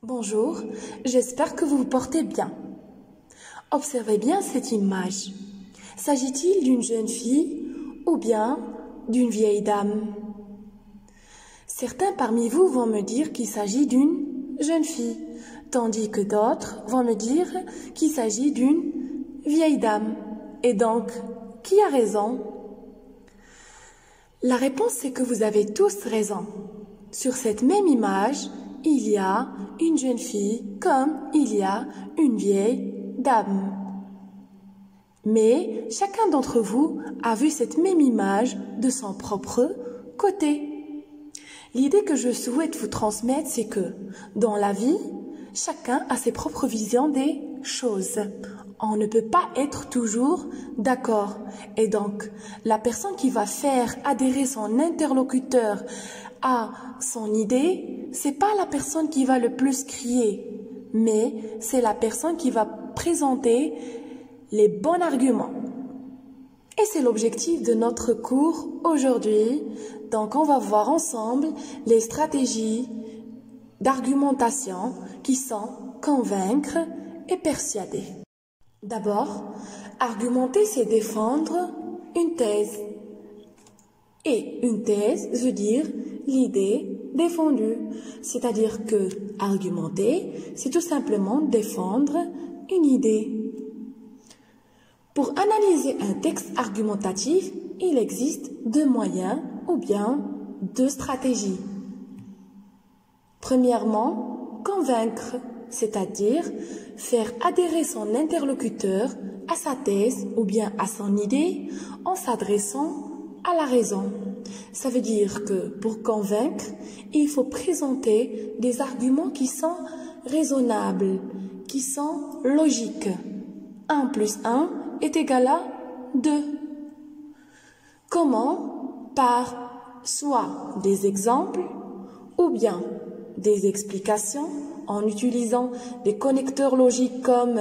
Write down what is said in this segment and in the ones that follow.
Bonjour, j'espère que vous vous portez bien. Observez bien cette image. S'agit-il d'une jeune fille ou bien d'une vieille dame? Certains parmi vous vont me dire qu'il s'agit d'une jeune fille, tandis que d'autres vont me dire qu'il s'agit d'une vieille dame. Et donc, qui a raison? La réponse est que vous avez tous raison. Sur cette même image, il y a une jeune fille comme il y a une vieille dame. Mais chacun d'entre vous a vu cette même image de son propre côté. L'idée que je souhaite vous transmettre, c'est que dans la vie, chacun a ses propres visions des choses. On ne peut pas être toujours d'accord. Et donc, la personne qui va faire adhérer son interlocuteur à son idée, c'est pas la personne qui va le plus crier, mais c'est la personne qui va présenter les bons arguments. Et c'est l'objectif de notre cours aujourd'hui. Donc, on va voir ensemble les stratégies d'argumentation qui sont convaincre et persuader. D'abord, argumenter, c'est défendre une thèse. Et une thèse veut dire l'idée défendue. C'est-à-dire que argumenter, c'est tout simplement défendre une idée. Pour analyser un texte argumentatif, il existe deux moyens ou bien deux stratégies. Premièrement, convaincre, c'est-à-dire faire adhérer son interlocuteur à sa thèse ou bien à son idée en s'adressant à la raison. Ça veut dire que pour convaincre, il faut présenter des arguments qui sont raisonnables, qui sont logiques. 1 plus 1 est égal à 2. Comment? Par soit des exemples ou bien des explications en utilisant des connecteurs logiques comme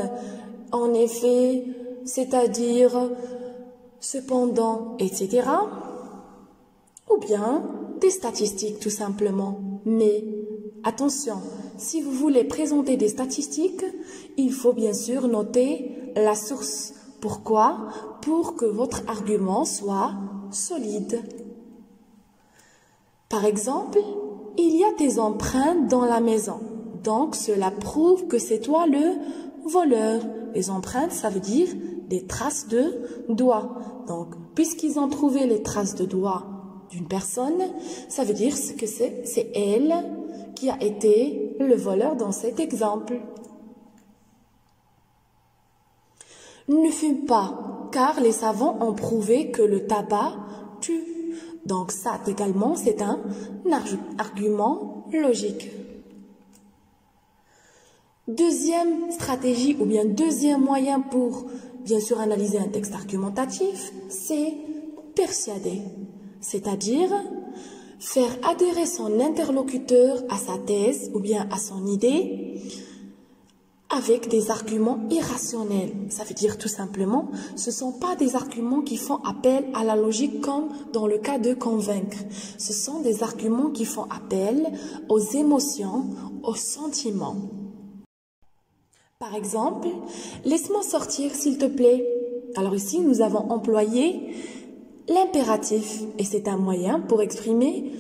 en effet, c'est-à-dire, cependant, etc. Ou bien des statistiques tout simplement. Mais attention, si vous voulez présenter des statistiques, il faut bien sûr noter la source. Pourquoi? Pour que votre argument soit solide. Par exemple, il y a tes empreintes dans la maison. Donc, cela prouve que c'est toi le voleur. Les empreintes, ça veut dire des traces de doigts. Donc, puisqu'ils ont trouvé les traces de doigts d'une personne, ça veut dire que c'est elle qui a été le voleur dans cet exemple. Ne fume pas, car les savants ont prouvé que le tabac tue. Donc ça également, c'est un argument logique. Deuxième stratégie ou bien deuxième moyen pour bien sûr analyser un texte argumentatif, c'est persuader. C'est-à-dire faire adhérer son interlocuteur à sa thèse ou bien à son idée avec des arguments irrationnels. Ça veut dire tout simplement, ce ne sont pas des arguments qui font appel à la logique comme dans le cas de convaincre. Ce sont des arguments qui font appel aux émotions, aux sentiments. Par exemple, laisse-moi sortir s'il te plaît. Alors ici, nous avons employé l'impératif et c'est un moyen pour exprimer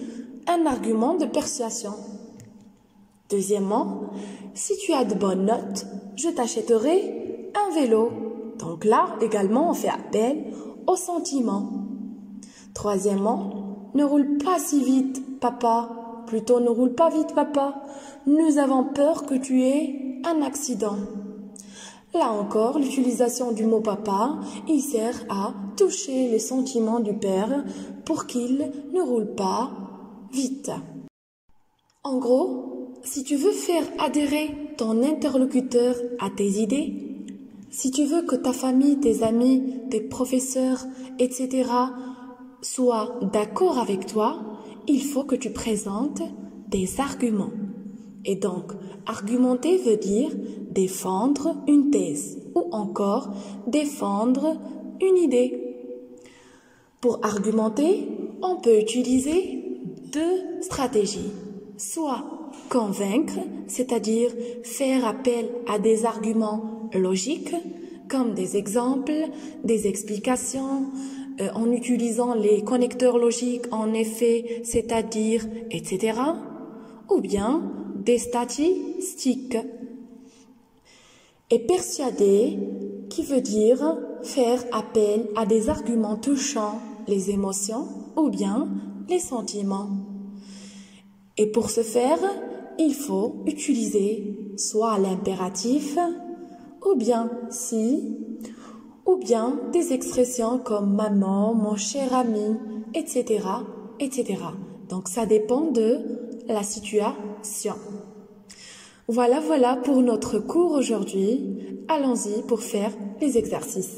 un argument de persuasion. Deuxièmement, si tu as de bonnes notes, je t'achèterai un vélo. Donc là, également, on fait appel au sentiment. Troisièmement, ne roule pas si vite, papa. Plutôt, ne roule pas vite, papa. Nous avons peur que tu aies un accident. Là encore, l'utilisation du mot papa, il sert à toucher les sentiments du père pour qu'il ne roule pas vite. En gros, si tu veux faire adhérer ton interlocuteur à tes idées, si tu veux que ta famille, tes amis, tes professeurs, etc. soient d'accord avec toi, il faut que tu présentes des arguments. Et donc, argumenter veut dire défendre une thèse ou encore défendre une idée. Pour argumenter, on peut utiliser deux stratégies. Soit convaincre, c'est-à-dire faire appel à des arguments logiques, comme des exemples, des explications, en utilisant les connecteurs logiques en effet, c'est-à-dire, etc. Ou bien des statistiques. Et persuader, qui veut dire faire appel à des arguments touchant les émotions ou bien les sentiments. Et pour ce faire, il faut utiliser soit l'impératif, ou bien si, ou bien des expressions comme maman, mon cher ami, etc., etc. Donc ça dépend de la situation. Voilà pour notre cours aujourd'hui. Allons-y pour faire les exercices.